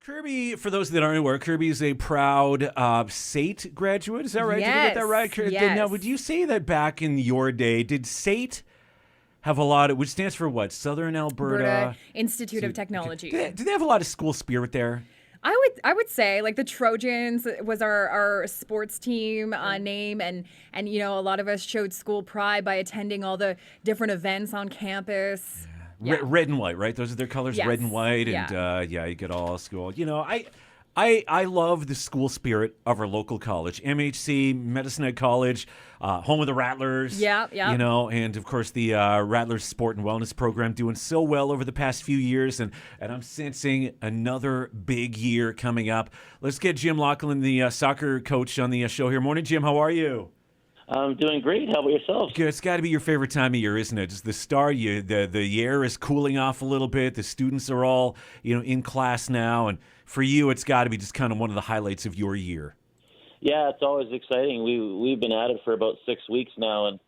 Kirby, for those that aren't aware, Kirby is a proud SAIT graduate. Is that right? Yes, Did I get that right? yes. Now, would you say that back in your day, did SAIT have a lot of, which stands for what? Southern Alberta Institute of Technology. Do they have a lot of school spirit there? I would say like the Trojans was our sports team name, and a lot of us showed school pride by attending all the different events on campus. Yeah. Red and white, right? Those are their colors, Yes. red and white, and you get all school. I love the school spirit of our local college, MHC, Medicine Hat College, home of the Rattlers. Yeah. And of course the Rattlers Sport and Wellness Program doing so well over the past few years, and I'm sensing another big year coming up. Let's get Jim Laughlin, the soccer coach, on the show here. Morning, Jim. How are you? I'm doing great. How about yourself? Good. It's got to be your favorite time of year, isn't it? It's the start. The air is cooling off a little bit. The students are all in class now, and for you, it's got to be just kind of one of the highlights of your year. Yeah, it's always exciting. We've been at it for about 6 weeks now, and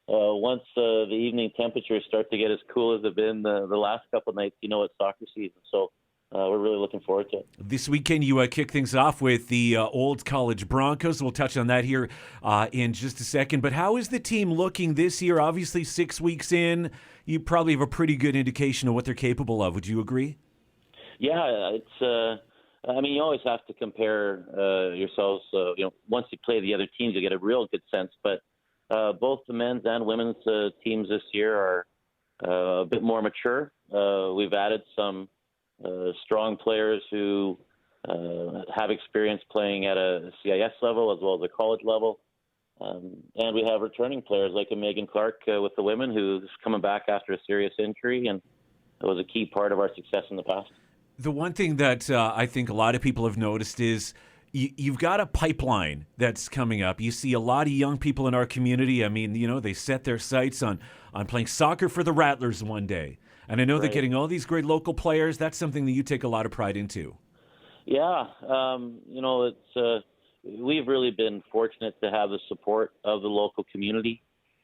once the evening temperatures start to get as cool as they've been the last couple of nights, it's soccer season. So we're really looking forward to it. This weekend, you kick things off with the Old College Broncos. We'll touch on that here in just a second. But how is the team looking this year? Obviously, 6 weeks in, you probably have a pretty good indication of what they're capable of. Would you agree? Yeah, it's. You always have to compare yourselves. Once you play the other teams, you get a real good sense. But both the men's and women's teams this year are a bit more mature. We've added some strong players who have experience playing at a CIS level as well as a college level. And we have returning players like a Megan Clark with the women, who's coming back after a serious injury, and it was a key part of our success in the past. The one thing that I think a lot of people have noticed is you've got a pipeline that's coming up. You see a lot of young people in our community. I mean, they set their sights on playing soccer for the Rattlers one day. And I know they're getting all these great local players. That's something that you take a lot of pride into. Yeah. We've really been fortunate to have the support of the local community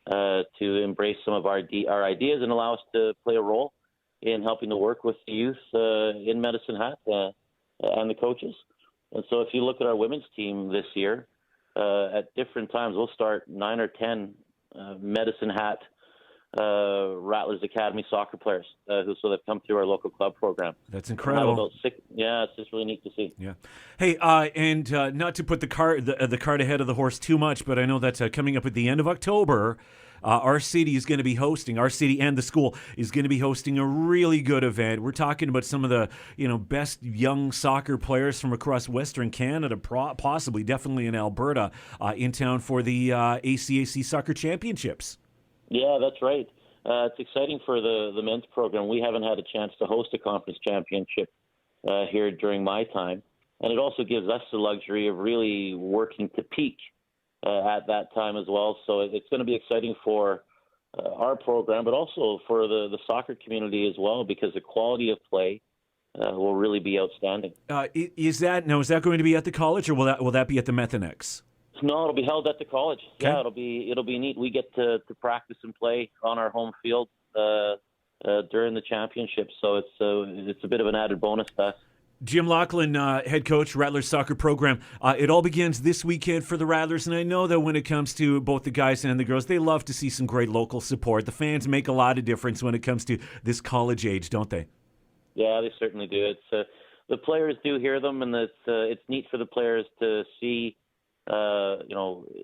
to embrace some of our ideas and allow us to play a role in helping to work with the youth in Medicine Hat and the coaches. And so if you look at our women's team this year, at different times, we'll start 9 or 10 Medicine Hat Rattlers Academy soccer players who have come through our local club program. That's incredible. About 6, it's just really neat to see. Yeah. Hey, and not to put the cart ahead of the horse too much, but I know that coming up at the end of October, our city and the school is going to be hosting a really good event. We're talking about some of the best young soccer players from across Western Canada, possibly definitely in Alberta, in town for the ACAC Soccer Championships. Yeah, that's right. It's exciting for the men's program. We haven't had a chance to host a conference championship here during my time. And it also gives us the luxury of really working to peak at that time as well. So it's going to be exciting for our program, but also for the soccer community as well, because the quality of play will really be outstanding. Is that going to be at the college, or will that be at the Methanex? No, it'll be held at the college. Okay. Yeah, it'll be neat. We get to practice and play on our home field during the championship, so it's a bit of an added bonus to us. Jim Laughlin, head coach, Rattlers soccer program. It all begins this weekend for the Rattlers, and I know that when it comes to both the guys and the girls, they love to see some great local support. The fans make a lot of difference when it comes to this college age, don't they? Yeah, they certainly do. It's the players do hear them, and it's neat for the players to see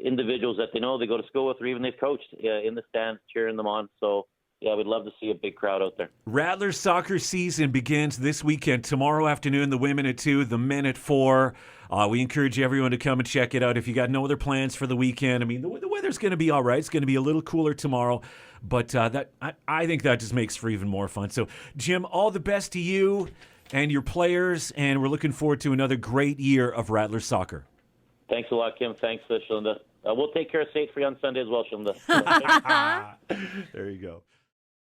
individuals that they know they go to school with, or even they've coached in the stands cheering them on. So yeah, we'd love to see a big crowd out there. Rattlers soccer season begins this weekend. Tomorrow afternoon, the women at 2, the men at 4. We encourage everyone to come and check it out if you got no other plans for the weekend. I mean, the weather's going to be all right. It's going to be a little cooler tomorrow, but I think that just makes for even more fun. So, Jim, all the best to you and your players, and we're looking forward to another great year of Rattlers soccer. Thanks a lot, Kim. Thanks, Shalinda. We'll take care of State Free on Sunday as well, Shalinda. There you go.